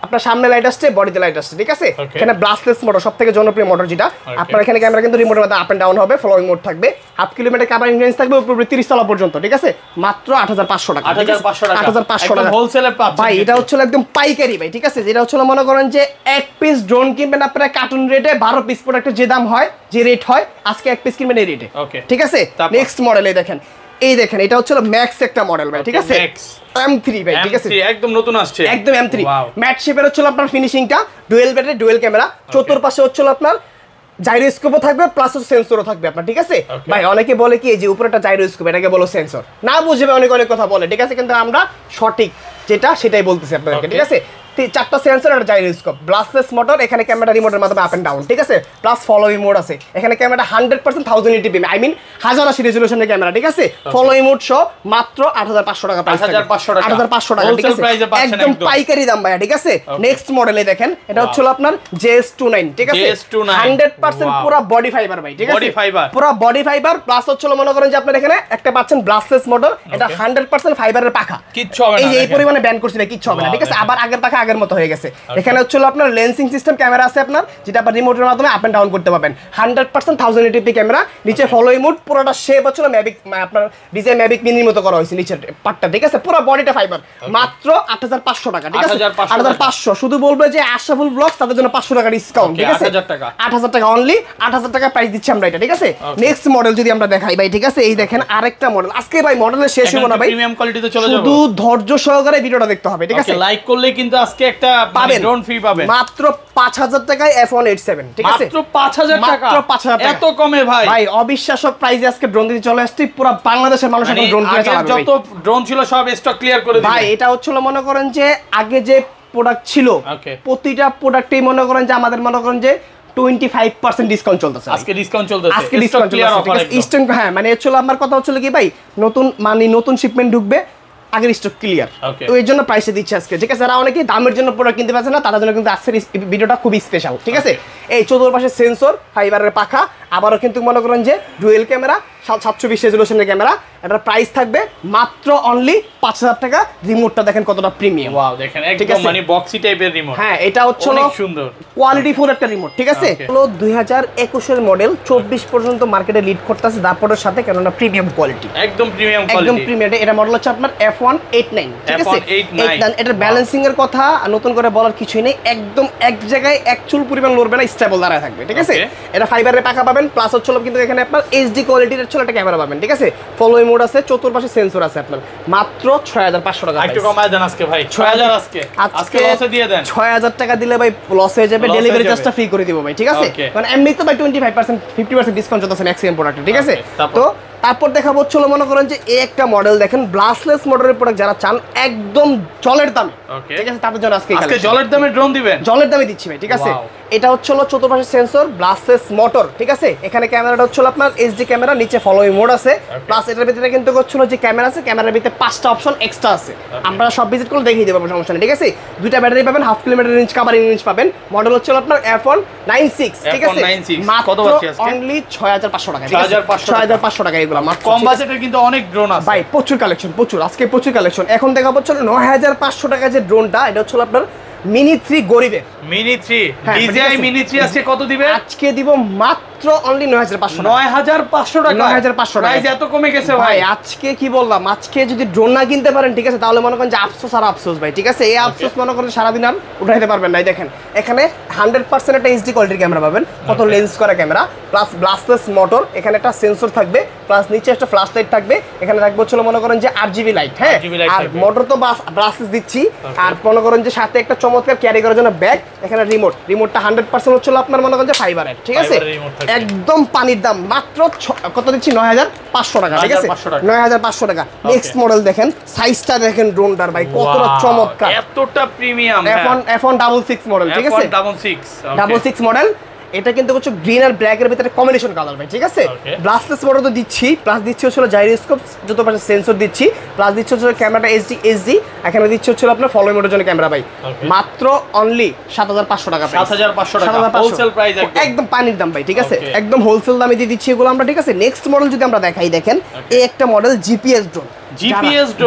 আপনার সামনে লাইট আসছে, বডিতে লাইট আসছে, ঠিক আছে? এখানে ব্লাস্টলেস মোটর, সবথেকে জনপ্রিয় মোটর যেটা, আপনার এখানে ক্যামেরা কিন্তু রিমোটের মধ্যে আপ এন্ড ডাউন হবে, ফলোইং মোড থাকবে, 1/2 কিলোমিটার কভারিং রেঞ্জ থাকবে, উপরে 30 তলা পর্যন্ত, ঠিক আছে? মাত্র 8500 টাকা, 8500 টাকা হোলসেলে পাচ্ছেন ভাই। এটা হচ্ছে একদম পাইকারি ভাই, ঠিক আছে? যেটা হচ্ছে মনে করেন যে এক পিস ড্রোন কিনবেন আপনারা কার্টুন রেটে, 12 পিস প্রোডাক্টের যে দাম হয়, যে রেট হয়, আজকে এক পিস কিনবেন এই রেটে, ঠিক আছে? নেক্সট মডেলে দেখেন, এই দেখেন, এটা হচ্ছে ম্যাক্স একটা মডেল ভাই, ঠিক আছে? M3 ভাই, ঠিক আছে? একদম নতুন আসছে, একদম M3 ম্যাট শেপের হচ্ছে আপনার ফিনিশিংটা, ডুয়েল ব্যাটারি, ডুয়েল ক্যামেরা, চতুর্পাশে হচ্ছে আপনার জাইরোস্কোপও থাকবে, প্লাস সেন্সরও থাকবে আপনার, ঠিক আছে? ভাই অনেকে বলে কি এই যে উপরে একটা জাইরোস্কোপ, এটাকে বলো সেন্সর, না বুঝবে অনেক কথা বলে, ঠিক আছে? কিন্তু আমরা সঠিক যেটা সেটাই বলতেছি আপনাদেরকে, ঠিক আছে? চারটা সেন্সর আর জাইরোস্কোপ, ব্লাস্টলেস মোটর, এখানে ক্যামেরা রিমোটের মাধ্যমে আপ এন্ড ডাউন, ঠিক আছে, প্লাস ফলোইং মোড আছে। এখানে ক্যামেরাটা 100% 1080p, আই মিন 1080 রেজোলিউশনের ক্যামেরা, ঠিক আছে। ফলোইং মোড সহ মাত্র 8500 টাকা প্রাইস, 8500 টাকা, ঠিক আছে, একদম পাইকারি দাম ভাইয়া, ঠিক আছে। নেক্সট মডেলে দেখেন, এটা হচ্ছে আপনার JS29, ঠিক আছে, 100% পুরো বডি ফাইবার ভাই, ঠিক আছে, পুরো বডি ফাইবার, প্লাস হচ্ছে মনে করেন যে আপনার এখানে একটা পাচ্ছেন ব্লাস্টলেস মোটর, এটা 100% ফাইবারের পাখা, কিচ্ছু হবে না, এই পরিমাণে ব্যান্ড করছে, কিচ্ছু হবে না, ঠিক আছে। আবার আগের পাখা আগের মতো হয়ে গেছে। এখানে হচ্ছে আপনার লেন্সিং সিস্টেম ক্যামেরা আছে আপনার, যেটা আপনার রিমোটের মাধ্যমে আপ এন্ড ডাউন করতে পারবেন, 100% 1080p ক্যামেরা। নিচে ফলোইং মোড, পুরোটা শেপ হচ্ছে ম্যাভিক, আপনার ডিজাইন ম্যাভিক মিনির মতো করা হয়েছে নিচের পার্টটা, ঠিক আছে, পুরো বডিটা ফাইবার, মাত্র 8500 টাকা, ঠিক আছে, 8500। শুধু বলবো যে আশরাফুল ব্লগ তাদের জন্য 500 টাকা ডিসকাউন্ট, ঠিক আছে, 8000 টাকা অনলি, 8000 টাকা প্রাইস দিচ্ছি আমরা এটা, ঠিক আছে। নেক্সট মডেল যদি আমরা দেখাই ভাই, ঠিক আছে, এই দেখেন আরেকটা মডেল। আজকে ভাই মডেলের শেষ হবে না ভাই, প্রিমিয়াম কোয়ালিটিতে চলে যাব, শুধু ধৈর্য সহকারে ভিডিওটা দেখতে হবে, ঠিক আছে। লাইক করলে কিন্তু আজকে একটা ড্রোন ফ্রি পাবেন মাত্র 5000 টাকায় F187, ঠিক আছে, মাত্র 5000 টাকা, মাত্র 5000 টাকা, এত কমে ভাই, ভাই অবিশ্বাস্য প্রাইসে আজকে ড্রোন দিতে চলে আসছে। পুরো বাংলাদেশের মানুষ এখন ড্রোন কিনে চালাবে, যত ড্রোন ছিল সব স্টক ক্লিয়ার করে দিবেন ভাই। এটা হচ্ছিল মনে করেন যে আগে যে প্রোডাক্ট ছিল, প্রতিটা প্রোডাক্টেই মনে করেন যে আমাদের মনে করেন যে 25% ডিসকাউন্ট চলতেছে, আজকে ডিসকাউন্ট চলতেছে, আজকে ডিসকাউন্ট চলতেছে। হ্যাঁ, মানে হচ্ছিল আমার কথা হচ্ছিল কি ভাই, নতুন শিপমেন্ট ঢুকবে, আগের স্টক ক্লিয়ার, তো এই জন্য প্রাইসে দিচ্ছে আজকে, ঠিক আছে। যারা অনেকে দামের জন্য প্রোডাক্ট কিনতে পারছে না, তাদের জন্য কিন্তু আজকের ভিডিওটা খুবই স্পেশাল, ঠিক আছে। এই চতুর্পাশে সেন্সর, ফাইবারের পাখা, আবারও কিন্তু মনে করেন যে ডুয়েল ক্যামেরা, 720 রেজোলিউশনের ক্যামেরা, এটার প্রাইস থাকবে মাত্র অনলি 5000 টাকা। রিমোটটা দেখেন কতটা প্রিমিয়াম, ওয়াও, দেখেন একদম মানে বক্সি টাইপের রিমোট, হ্যাঁ, এটা হচ্ছে অনেক সুন্দর কোয়ালিটি ফুল একটা রিমোট, ঠিক আছে। হলো 2021 এর মডেল, 24 পর্যন্ত মার্কেটে লিড করতেছে দাপটের সাথে, কেননা প্রিমিয়াম কোয়ালিটি, একদম প্রিমিয়াম কোয়ালিটি, একদম প্রিমিয়াম। এটা মডেল হচ্ছে আপনার F189, ঠিক আছে। এটার ব্যালেন্সিং এর কথা নতুন করে বলার কিছুই নেই, একদম এক জায়গায় এক চুল পরিমাণ লড়বে না, স্টেবল দাঁড়ায় থাকবে, ঠিক আছে। এটা ফাইবারের পাখা পাবেন, প্লাস হচ্ছে কিন্তু এখানে আপনার HD কোয়ালিটির হচ্ছে একটা ক্যামেরা পাবেন, ঠিক আছে। ফলোইং মোড আছে, চতুর্পাশে সেন্সর আছে আপনার, মাত্র 6500 টাকা। একটু কমায় দেন আজকে ভাই, 6000 আজকে লসে দিয়ে দেন, 6000 টাকা দিলে ভাই লস হয়ে যাবে, ডেলিভারি চার্জটা ফ্রি করে দিব ভাই, ঠিক আছে। মানে এমনি তো ভাই 25% 50% ডিসকাউন্ট চলতেছে ম্যাক্সিমাম প্রোডাক্টে, ঠিক আছে। তো তারপর দেখাবো হচ্ছে মনে করেন যে এই একটা মডেল দেখেন, ব্লাস্টলেস মডেলের প্রোডাক্ট যারা চান একদম জলের দামে, ঠিক আছে, তাদের জন্য আজকে জলের দামে ড্রোন দিবেন, জলের দামে দিচ্ছি ভাই, ঠিক আছে। এটা হচ্ছে চতুর্পাশে সেন্সর, ব্লাস্টলেস মোটর, ঠিক আছে। এখানে ক্যামেরাটা হচ্ছে আপনার HD ক্যামেরা, নিচে ফলোইং মোড আছে, প্লাস এটার ভিতরে কিন্তু হচ্ছিল যে ক্যামেরা আছে, ক্যামেরার ভিতরে 5টা অপশন এক্সট্রা আছে, আমরা সব ভিজিট করে দেখিয়ে দেবো, সমস্যা নেই, ঠিক আছে। 2টা ব্যাটারি পাবেন, half kilometre range covering range পাবেন। মডেল হচ্ছে আপনার F196, ঠিক আছে, মাত্র অনলি 6500 টাকা, 6500 টাকা। এগুলো কম বাজেটের কিন্তু অনেক ড্রোন আছে ভাই, প্রচুর কালেকশন, আজকে প্রচুর কালেকশন। এখন দেখাবো হচ্ছে 9500 টাকা যে ড্রোনটা, এটা হচ্ছে আপনার মিনি 3 গরিবের, মিনি 3 DJI মিনি 3 আজকে কত দিবে? আজকে দিব মাত্র অনলি 9500 টাকা, 9500 টাকা, 9500 টাকা। প্রাইস এত কমে গেছে ভাই। আজকে কি বললাম, আজকে যদি ড্রোন না কিনতে পারেন, ঠিক আছে, তাহলে মনে করেন যে আফসোস আর আফসোস ভাই, ঠিক আছে। এই আফসোস মনে করেন সারাদিন আর উঠাইতে পারবেন না। দেখেন এখানে 100% একটা HD কোয়ালিটির ক্যামেরা পাবেন, কত লেন্স করা ক্যামেরা, প্লাস ব্লাস্টলেস মোটর, এখানে একটা সেন্সর থাকবে, প্লাস নিচে একটা ফ্ল্যাশ লাইট থাকবে, এখানে রাখবো হচ্ছে মনে করেন যে RGB লাইট, হ্যাঁ, আর মোটর তো ব্লাস্টলেস দিচ্ছি, আর মনে করেন যে সাথে একটা চমৎকার ক্যারি করার জন্য ব্যাগ, এখানে রিমোটটা 100% হচ্ছে আপনার মনে করেন যে ফাইবারের, ঠিক আছে, একদম পানির দাম, মাত্র কত দিচ্ছি 9500 টাকা, ঠিক আছে, 9500 টাকা। নেক্সট মডেল দেখেন, সাইজটা দেখেন ড্রোনটার ভাই কতটা চমৎকার, এতটা প্রিমিয়াম, F166 মডেল, ঠিক আছে, 66 মডেল। এটা কিন্তু হচ্ছে গ্রিন আর ব্ল্যাক এর ভিতরে কম্বিনেশন কালার ভাই, ঠিক আছে। ব্লাস্টলেস মোটর তো দিচ্ছি, প্লাস দিচ্ছি হচ্ছে জাইরোস্কোপ, যত পাশে সেন্সর দিচ্ছি, প্লাস দিচ্ছি হচ্ছে ক্যামেরাটা HD, এখানে দিচ্ছি হচ্ছে আপনার ফলোইং মোডের জন্য ক্যামেরা ভাই, মাত্র অনলি 7500 টাকা, 7500 টাকা হোলসেল প্রাইস, একদম পানির দাম ভাই, ঠিক আছে, একদম হোলসেল দামে দিয়ে দিচ্ছি এগুলো আমরা, ঠিক আছে। নেক্সট মডেল যদি আমরা দেখাই, দেখেন এই একটা model GPS drone,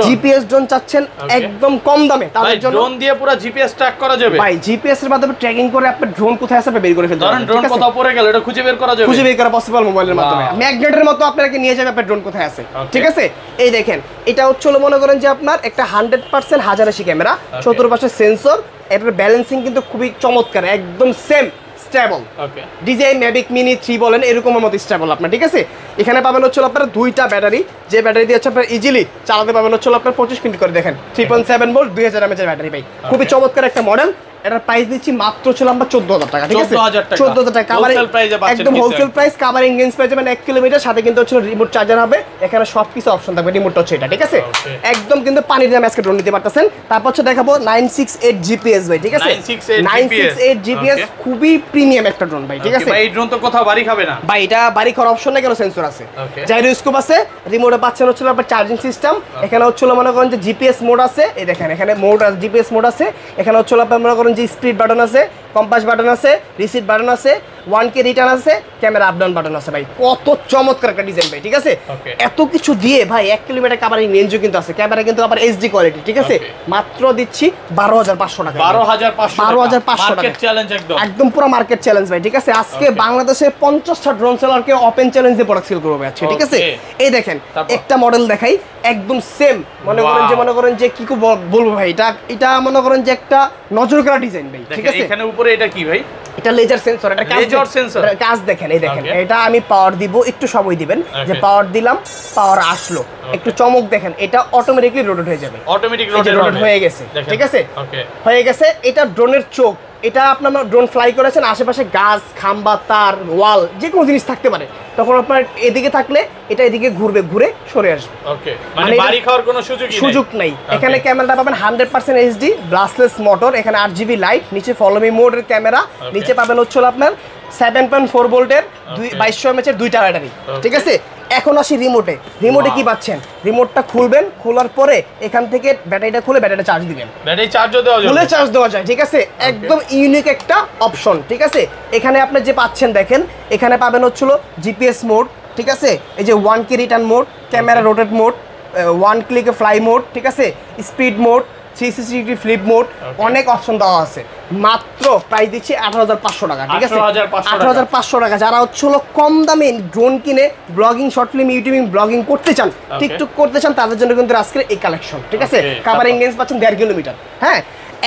GPS drone চাচ্ছেন একদম কম দামে, তাদের জন্য ড্রোন দিয়ে পুরো জিপিএস ট্র্যাক করা যাবে ভাই, জিপিএস এর মাধ্যমে ট্র্যাকিং করে আপনার ড্রোন কোথায় আছে বের করে ফেলতে পারবেন, ড্রোন কোথাও পড়ে গেল এটা খুঁজে বের করা যাবে, খুঁজে বের করা পসিবল মোবাইলের মাধ্যমে, ম্যাগনেটের মতো আপনাকে নিয়ে যাবে আপনার ড্রোন কোথায় আছে, ঠিক আছে। এই দেখেন এটা হচ্ছে মনে করেন যে আপনার একটা 100% 1080 ক্যামেরা, চতুর্পাশে সেন্সর, এটার ব্যালেন্সিং কিন্তু খুবই চমৎকার, একদম same stable, DJI Mavic Mini 3 বলেন এরকমের মতো স্টেবল আপনার, ঠিক আছে। এখানে পাবেন হচ্ছে আপনার 2টা ব্যাটারি, যে ব্যাটারি দিয়ে হচ্ছে আপনার ইজিলি চালাতে পাবেন হচ্ছে আপনার 25 মিনিট করে, দেখেন 3.7 ভোল্ট 2000 mAh এর ব্যাটারি ভাই, খুবই চমৎকার একটা মডেল। এটার প্রাইস দিচ্ছি মাত্র ছিল আমরা 14000 টাকা, ঠিক আছে 14000 টাকা কাভারিং একদম হোলসেল প্রাইস, কাভারিং রেঞ্জ পেয়ে যাবেন 1 কিলোমিটার, সাথে কিন্তু হচ্ছে রিমোট চার্জার হবে, এখানে সবকিছু অপশন থাকবে, রিমোটটা হচ্ছে এটা, ঠিক আছে একদম কিন্তু পানির দামে আজকে ড্রোন নিতে পারতেছেন। তারপর হচ্ছে দেখাবো 968 জিপিএস ভাই, ঠিক আছে 968 জিপিএস খুবই প্রিমিয়াম একটা ড্রোন ভাই, ঠিক আছে ভাই এই ড্রোন তো কোথাও বাড়ি খাবে না ভাই, এটা বাড়ি করার অপশন নাই, কেন সেন্সর আছে, জাইরোস্কোপ আছে, রিমোটে পাচ্ছেন হচ্ছে আপনার চার্জিং সিস্টেম, এখানে হচ্ছে মনে করেন যে জিপিএস মোড আছে, এই দেখেন এখানে মোড আছে, জিপিএস মোড আছে, এখানে হচ্ছে আপনার মনে করেন যে স্পিড বাটন আছে, কম্পাস বাটন আছে, রিসিট বাটন আছে, 1K রিটার্ন আছে, ক্যামেরা আপ ডাউন বাটন আছে ভাই, কত চমৎকার একটা ডিজাইন ভাই, ঠিক আছে এত কিছু দিয়ে ভাই 1 কিলোমিটার কাভারিং রেঞ্জও কিন্তু আছে, ক্যামেরা কিন্তু আবার এইচডি কোয়ালিটি, ঠিক আছে মাত্র দিচ্ছি 12500 টাকা, 12500 টাকা চ্যালেঞ্জ একদম পুরো মার্কেট চ্যালেঞ্জ ভাই, ঠিক আছে আজকে বাংলাদেশে 50টা ড্রোন সেলারকে ওপেন চ্যালেঞ্জ দিয়ে প্রোডাক্ট সেল করবে আজকে, ঠিক আছে এই দেখেন একটা মডেল দেখাই একদম সেম, মনে করেন যে কি বলবো ভাই, এটা মনে করেন যে একটা নজর করা ডিজাইন ভাই, ঠিক আছে এখানে উপরে এটা কি ভাই, এটা লেজার সেন্সর, এটা লেজার সেন্সর কাজ দেখেন, এই দেখেন এটা আমি পাওয়ার দিব, একটু সময় দিবেন, যে পাওয়ার দিলাম পাওয়ার আসলো, একটু চমক দেখেন, এটা অটোমেটিক্যালি রোটেট হয়ে যাবে, অটোমেটিক রোটেট হয়ে গেছে, ঠিক আছে হয়ে গেছে, এটা ড্রোনের চোখ, এটা আপনার ড্রোন ফ্লাই করেছেন, আশেপাশে গাছ খাম্বা তার ওয়াল যে কোনো জিনিস থাকতে পারে, তখন আপনার এদিকে থাকলে এটা এদিকে ঘুরবে, ঘুরে সরে আসবে, ওকে মানে বাড়ি খাওয়ার কোনো সুযোগ নাই। এখানে ক্যামেরাটা পাবেন 100% এইচডি ব্রাসলেস মোটর, এখানে 8GB লাইট, নিচে ফলো মি মোডের ক্যামেরা, নিচে পাবেন হচ্ছে আপনার 7.4 ভোল্টের 2200 mAh এর দুইটা ব্যাটারি, ঠিক আছে এখন আসি রিমোটে কি পাচ্ছেন, রিমোটটা খুলবেন, খোলার পরে এখান থেকে ব্যাটারিটা খুলে ব্যাটারিটা চার্জ দিবেন, ব্যাটারি চার্জও দেওয়া যায়, ফুলে চার্জ দেওয়া যায়, ঠিক আছে একদম ইউনিক একটা অপশন, ঠিক আছে এখানে আপনি যে পাচ্ছেন দেখেন, এখানে পাবেন হচ্ছিল জিপিএস মোড, ঠিক আছে এই যে 1K return mode, camera rotate mode, 1 ক্লিকে ফ্লাই মোড, ঠিক আছে speed mode, 360 degree flip mode, অনেক অপশন দেওয়া আছে, মাত্র প্রাইস দিচ্ছি 18500 টাকা, ঠিক আছে 18500 টাকা। যারা হচ্ছিল কম দামে ড্রোন কিনে blogging short film YouTubing blogging করতে চান, টিকটক করতে চান, তাদের জন্য কিন্তু আজকের এই কালেকশন, ঠিক আছে কাভারিং রেঞ্জ পাচ্ছেন 1.5 কিলোমিটার, হ্যাঁ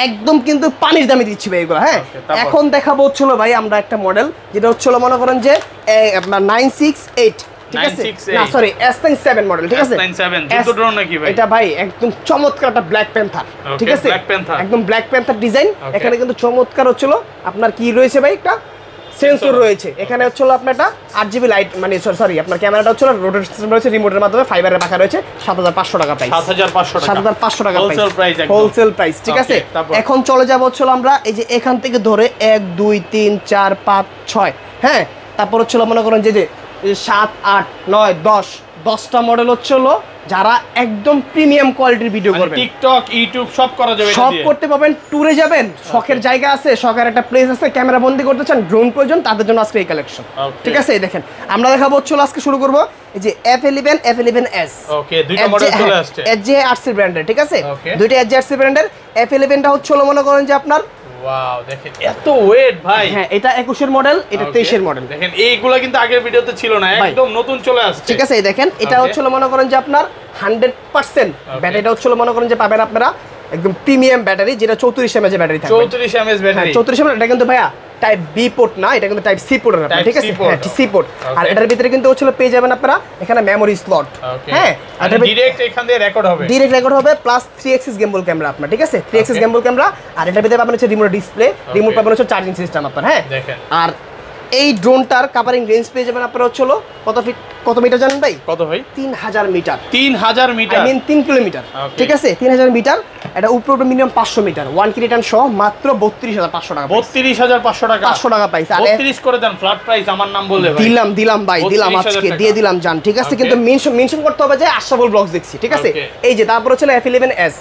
একদম কিন্তু পানির দামে দিচ্ছি ভাই এগুলো, হ্যাঁ এখন দেখাবো হচ্ছিল ভাই আমরা একটা মডেল, যেটা হচ্ছিল মনে করেন যে আপনার 968, ঠিক আছে না সরি S97 মডেল, ঠিক আছে S97 যুদ্ধ ড্রোন নাকি ভাই, এটা ভাই একদম চমৎকার একটা ব্ল্যাক প্যান্থার, ঠিক আছে একদম ব্ল্যাক প্যান্থার ডিজাইন, এখানে কিন্তু চমৎকার হচ্ছিল আপনার কি রয়েছে ভাই, একটা সেন্সর রয়েছে, এখানে হচ্ছিল আপনার একটা 8GB লাইট মানে সরি আপনার ক্যামেরাটা হচ্ছিল রোটেট সিস্টেম রয়েছে, রিমোটের মাধ্যমে ফাইবারে রাখা রয়েছে, 7500 টাকা প্রাইস, 7500 টাকা হোলসেল প্রাইস, ঠিক আছে এখন চলে যাব হচ্ছিল আমরা এই যে এখান থেকে ধরে 1 2 3 4 5 6 হ্যাঁ, তারপর হচ্ছিল মনে করেন যে 7 8 9 10টা মডেল হচ্ছিল, যারা একদম প্রিমিয়াম কোয়ালিটির ভিডিও করবেন, টিকটক ইউটিউব সব করা যাবে, সব করতে পারবেন, ট্যুরে যাবেন, শখের জায়গা আছে, শখের একটা প্লেস আছে, ক্যামেরা বন্দি করতে চান, ড্রোন প্রয়োজন, তাদের জন্য আজকে এই কালেকশন, ঠিক আছে দেখেন আমরা দেখাবো হচ্ছিল আজকে শুরু করব এই যে F11S, ওকে দুইটা মডেল চলে আসছে HJRC ব্র্যান্ডের, ঠিক আছে দুইটা HJRC ব্র্যান্ডের, F11টা হচ্ছিল মনে করেন যে আপনার ওয়াও দেখেন এত ওয়েট ভাই, হ্যাঁ এটা 21 এর মডেল, এটা 23 এর মডেল, দেখেন এইগুলা কিন্তু আগের ভিডিওতে ছিল না, একদম নতুন চলে আসছে, ঠিক আছে এই দেখেন এটা হচ্ছিল মনে করেন যে আপনার 100% ব্যাটারিটা হচ্ছিল মনে করেন যে পাবেন আপনারা একদম প্রিমিয়াম ব্যাটারি, যেটা 34 mAh ব্যাটারি থাকবে, 34 mAh ব্যাটারি, 34 mAh, এটা কিন্তু ভাইয়া টাইপ বি পোর্ট না, এটা কিন্তু টাইপ সি পোর্টের আপনারা, ঠিক আছে হ্যাঁ সি পোর্ট, আর এটার ভিতরে কিন্তু হচ্ছিল পেয়ে যাবেন আপনারা এখানে মেমোরি স্লট, হ্যাঁ এটা ডাইরেক্ট এখান দিয়ে রেকর্ড হবে, প্লাস 3 অ্যাক্সিস গিম্বল ক্যামেরা আপনার, ঠিক আছে 3 অ্যাক্সিস গিম্বল ক্যামেরা, আর এটার ভিতরে পাবেন হচ্ছে রিমোট ডিসপ্লে, রিমোট পাবেন হচ্ছে চার্জিং সিস্টেম আপনার, হ্যাঁ দেখেন আর এই ড্রোনটার কাভারিং রেঞ্জ পেয়ে যাবেন আপনারা হচ্ছিল কত মিটার জানেন ভাই, কত ভাই 3000 metre, 3000 metre I mean 3 kilometre, ঠিক আছে 3000 মিটার, এটা উপরে মিনিমাম 500 মিটার, 1K রিটার্ন সহ মাত্র 32500 টাকা, 32500 টাকা, 500 টাকা প্রাইস, আর 32 করে দেন ফ্ল্যাট প্রাইস, আমার নাম বললে ভাই দিলাম ভাই দিলাম আজকে দিয়ে দিলাম জান, ঠিক আছে কিন্তু মেনশন করতে হবে যে আশরাফুল ব্লগস দেখছি, ঠিক আছে এই যে তারপর হচ্ছে F11S,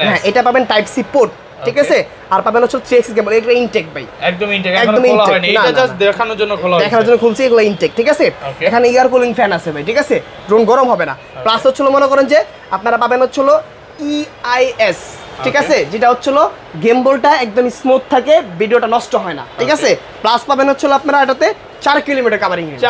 হ্যাঁ এটা পাবেন টাইপ সি পোর্ট, ঠিক আছে আর পাবেন হচ্ছে 3 অ্যাক্সিস গিম্বল, এগুলো ইনটেক ভাই একদম ইনটেক, এখনো খোলা হয়নি, এটা জাস্ট দেখানোর জন্য খোলা হয়েছে, দেখানোর জন্য খুলছি, এগুলো ইনটেক, ঠিক আছে এখানে এয়ার কুলিং ফ্যান আছে ভাই, ঠিক আছে ড্রোন গরম হবে না, প্লাস হচ্ছিল মনে করেন যে আপনারা পাবেন হচ্ছিল EIS, ঠিক আছে যেটা হচ্ছিল গিম্বলটা একদম স্মুথ থাকে, ভিডিওটা নষ্ট হয় না, ঠিক আছে প্লাস পাবেন হচ্ছিল আপনারা এটাতে 4 kilometre covering range,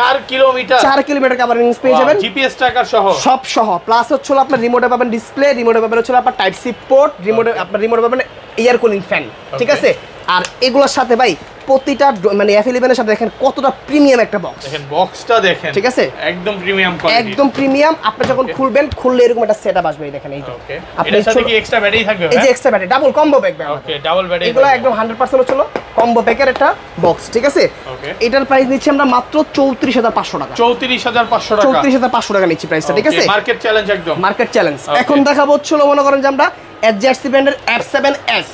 4 kilometre covering range পেয়ে যাবেন, জিপিএস ট্র্যাকার সহ সব সহ, প্লাস হচ্ছিল আপনার রিমোটে পাবেন ডিসপ্লে, রিমোটে পাবেন হচ্ছিল আপনার টাইপ সি পোর্ট, রিমোটে আপনার রিমোটে পাবেন এয়ার কুলিং ফ্যান, ঠিক আছে আর এগুলোর সাথে ভাই প্রতিটা মানে F11 এর সাথে দেখেন কতটা প্রিমিয়াম একটা বক্স, দেখেন বক্সটা দেখেন, ঠিক আছে একদম প্রিমিয়াম কোয়ালিটি, একদম প্রিমিয়াম। আপনি যখন খুলবেন, খুললে এরকম একটা সেটআপ আসবে, এই দেখেন এই যে ওকে। এর সাথে কি এক্সট্রা ব্যাটারি থাকবে? এই যে extra battery, double combo pack ভাই, ওকে ডাবল ব্যাটারি, এগুলো একদম 100% হলো কম্বো প্যাকের একটা বক্স, ঠিক আছে। ওকে, এটার প্রাইস নিচ্ছি আমরা মাত্র 34500 টাকা, 34500 টাকা, 34500 টাকা নিচ্ছি প্রাইসটা, ঠিক আছে। মার্কেট চ্যালেঞ্জ, একদম মার্কেট চ্যালেঞ্জ। এখন দেখাবো হলো মনে করেন যে আমরা HZC ব্র্যান্ডের F7S,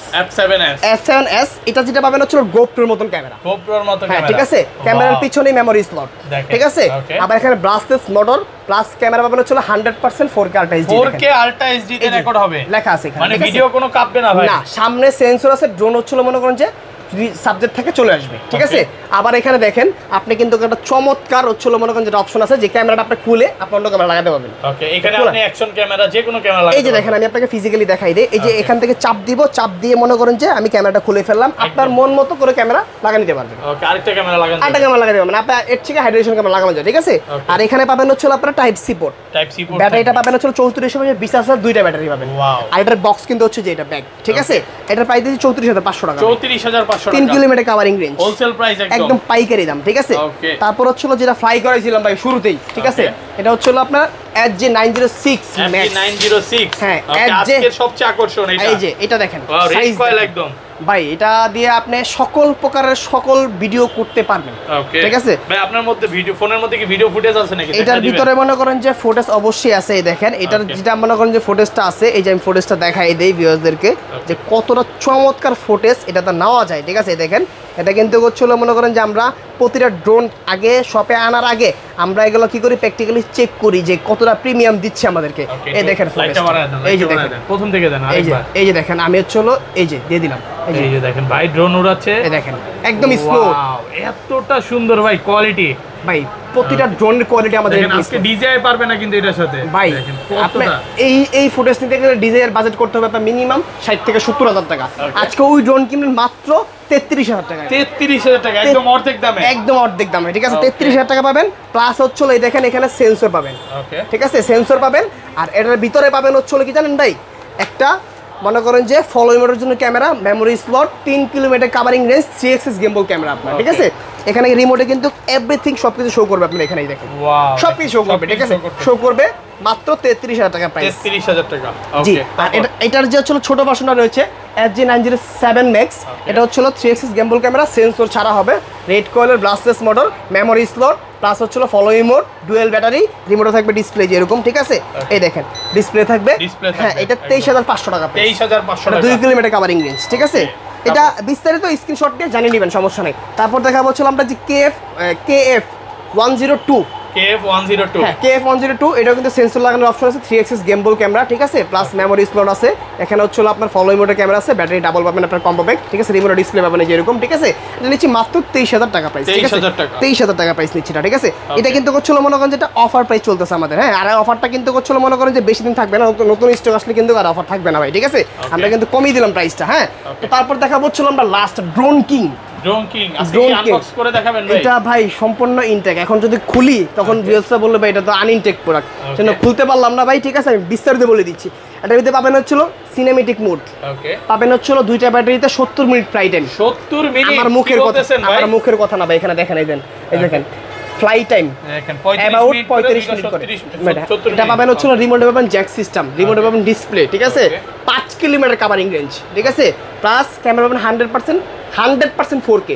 এটা যেটা পাবেন হচ্ছে গোপ্রোর মতন ক্যামেরা, গোপ্রোর মতো ক্যামেরা, ঠিক আছে। ক্যামেরার পিছনে মেমরি স্লট, ঠিক আছে। আবার এখানে ব্রাসলেস মোটর প্লাস ক্যামেরা পাবেন হচ্ছে 100% 4K ultra HD, 4K ultra HD তে রেকর্ড হবে, লেখা আছে এখানে, মানে ভিডিও কোনো কাঁপবে না ভাই, না। সামনে সেন্সর আছে, ড্রোন হচ্ছিল মনে করেন যে যদি সাবজেক্ট থাকে চলে আসবে, ঠিক আছে। আবার এখানে দেখেন আপনি কিন্তু একটা চমৎকার হচ্ছিল মনে করেন যেটা অপশন আছে, যে ক্যামেরাটা আপনি খুলে আপনি অন্য ক্যামেরা লাগাতে পারবেন। ওকে, এখানে আপনি অ্যাকশন ক্যামেরা যে কোনো ক্যামেরা লাগাতে এই যে দেখেন আমি আপনাকে ফিজিক্যালি দেখাই দেই, এই যে এখান থেকে চাপ দিব, চাপ দিয়ে মনে করেন যে আমি ক্যামেরাটা খুলে ফেললাম, আপনার মন মতো করে ক্যামেরা লাগা নিতে পারবেন। ওকে, আরেকটা ক্যামেরা লাগান, আরেকটা ক্যামেরা লাগাতে পারবেন, আপনি এর থেকে হাইড্রেশন ক্যামেরা লাগানো যায়, ঠিক আছে। আর এখানে পাবেন হচ্ছে আপনারা টাইপ সি পোর্ট, ব্যাটারিটা পাবেন হচ্ছে 3420 দুইটা ব্যাটারি পাবেন। আর এটার বক্স কিন্তু হচ্ছে যে এটা ব্যাগ, ঠিক আছে। এটার প্রাইস দিচ্ছি 34500 টাকা, 34500 টাকা, 3 kilometre covering range, wholesale price, একদম পাইকারি দাম, ঠিক আছে। তারপর হচ্ছে যেটা ফ্লাই করাইছিলাম ভাই শুরুতেই, ঠিক আছে, এটা হচ্ছে আপনার HJ906 Max, HJ906, হ্যাঁ আজকের সবচেয়ে আকর্ষণ এটা, এই যে এটা দেখেন সাইজ কয়েল একদম ভাই, এটা দিয়ে আপনি সকল প্রকারের সকল ভিডিও করতে পারবেন, ঠিক আছে ভাই। আপনার মধ্যে ভিডিও, ফোনের মধ্যে কি ভিডিও ফুটেজ আছে নাকি? এটার ভিতরে মনে করেন যে ফুটেজ অবশ্যই আছে, এই দেখেন এটার যেটা মনে করেন যে ফুটেজটা আছে, এই যে আমি ফুটেজটা দেখাই দেই ভিউয়ারদেরকে যে কতটা চমৎকার ফুটেজ এটাতে নেওয়া যায়, ঠিক আছে। দেখেন এটা কিন্তু হচ্ছিল মনে করেন যে আমরা প্রতিটা ড্রোন আগে শপে আনার আগে আমরা এগুলো কি করি, প্র্যাকটিক্যালি চেক করি যে কতটা প্রিমিয়াম দিচ্ছে আমাদেরকে। এই দেখেন এই যে দেখেন প্রথম থেকে দেন, এই যে দেখেন আমি হচ্ছিল এই যে দিয়ে দিলাম, এই যে দেখেন ভাই ড্রোন উড়াচ্ছে, এই দেখেন একদম স্মুথ, এতটা সুন্দর ভাই কোয়ালিটি, ভাই প্রতিটা ড্রোনের কোয়ালিটি আমাদের আজকে ডিজিআই পারবে না কিন্তু এটার সাথে ভাই। আপনি এই ফুটেজ নিতে গেলে ডিজাইয়ের বাজেট করতে হবে আপনার মিনিমাম 60 থেকে 70,000 টাকা। আজকে ওই ড্রোন কিনবেন মাত্র 33,000 টাকা, 33,000 টাকা, একদম অর্ধেক দামে, একদম অর্ধেক দামে, ঠিক আছে। 33,000 টাকা পাবেন, প্লাস হচ্ছে এই দেখেন এখানে সেন্সর পাবেন, ঠিক আছে, সেন্সর পাবেন। আর এটার ভিতরে পাবেন হচ্ছে কি জানেন ভাই, একটা মনে করেন যে ফলো মোডের জন্য camera, memory slot, 3 kilometre covering range, 3 axis gimbal camera আপনার, ঠিক আছে। এখানে রিমোটে কিন্তু এভরিথিং সবকিছু শো করবে, আপনি এখানেই দেখেন সবকিছু শো করবে, ঠিক আছে। শো করবে মাত্র 33,000 টাকা প্রাইস, 33,000 টাকা, জি। আর এটার যে হচ্ছে ছোট ভার্সনটা রয়েছে HJ907 Max, এটা হচ্ছে 3 এক্সিস গিম্বল ক্যামেরা, সেন্সর ছাড়া হবে, রেড কয়েলের ব্লাস্টলেস মোটর, মেমোরি স্লট, প্লাস হচ্ছে ফলোইং মোড, ডুয়েল ব্যাটারি, রিমোটে থাকবে ডিসপ্লে যেরকম, ঠিক আছে। এই দেখেন ডিসপ্লে থাকবে, হ্যাঁ এটা 23,500 টাকা, 23,500 টাকা, 2 কিলোমিটার কভারিং রেঞ্জ, ঠিক আছে। এটা বিস্তারিত স্ক্রিনশট দিয়ে জানিয়ে নেবেন, সমস্যা নেই। তারপর দেখাবো হচ্ছে আমরা যে KF102, হ্যাঁ KF102, এটাও কিন্তু সেন্সর লাগানোর অপশন আছে, 3 এক্সিস গিম্বল ক্যামেরা, ঠিক আছে, প্লাস মেমোরি স্লট আছে। এখানে হচ্ছে আপনার ফলোইং মোডের ক্যামেরা আছে, ব্যাটারি ডাবল পাবেন আপনার কম্বো ব্যাগ, ঠিক আছে, রিমোট ডিসপ্লে পাবেন যেরকম, ঠিক আছে। এটা নিচ্ছি মাত্র 23,000 টাকা প্রাইস, ঠিক আছে, 23,000 টাকা প্রাইস নিচ্ছি, ঠিক আছে। এটা কিন্তু হচ্ছিল মনে করেন যেটা অফার প্রাইস চলতেছে আমাদের, হ্যাঁ। আর অফারটা কিন্তু হচ্ছিল মনে করেন যে বেশি দিন থাকবে না, নতুন স্টক আসলে কিন্তু আর অফার থাকবে না ভাই, ঠিক আছে। আমরা কিন্তু কমিয়ে দিলাম প্রাইসটা, হ্যাঁ। তো তারপর দেখাবো হচ্ছিল আমরা লাস্ট ড্রোন কিং, এটা ভাই সম্পূর্ণ ইনটেক। এখন যদি খুলি তখন ভিউয়ার্সরা বলবে ভাই এটা তো আনইনটেক প্রোডাক্ট, সেজন্য খুলতে পারলাম না ভাই, ঠিক আছে। আমি বিস্তারিত বলে দিচ্ছি। এটার ভিতরে পাবেন হচ্ছিল সিনেমেটিক মোড, পাবেন হচ্ছিল দুইটা ব্যাটারিতে 70 মিনিট ফ্লাই টাইম, 70 মিনিট, আমার মুখের কথা না ভাই, এখানে দেখেন, এই দেখেন ফ্লাই টাইম অ্যাবাউট 35 মিনিট করে। এটা পাবেন হচ্ছিল রিমোটে পাবেন জ্যাক সিস্টেম, রিমোটে পাবেন ডিসপ্লে, ঠিক আছে, 5 কিলোমিটার কভারিং রেঞ্জ, ঠিক আছে, প্লাস ক্যামেরা পাবেন 100% 4K,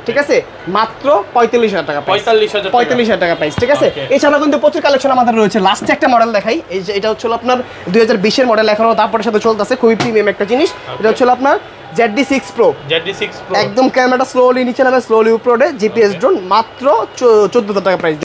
ঠিক আছে, মাত্র 45,000 টাকা, 45,000 টাকা প্রাইস, ঠিক আছে। এছাড়াও কিন্তু প্রচুর কালেকশন আমাদের রয়েছে। লাস্টে একটা মডেল দেখাই, এই যে এটা হচ্ছে আপনার 2020-এর মডেল, এখনো তারপরে সাথে চলতেছে, খুবই প্রিমিয়াম একটা জিনিস। এটা হচ্ছে আপনার ZD6 Pro, একদম ক্যামেরাটা স্লোলি নিচে নামে, স্লোলি উপরে, জিপিএস ড্রোন, মাত্র 14,000 টাকা প্রাইস।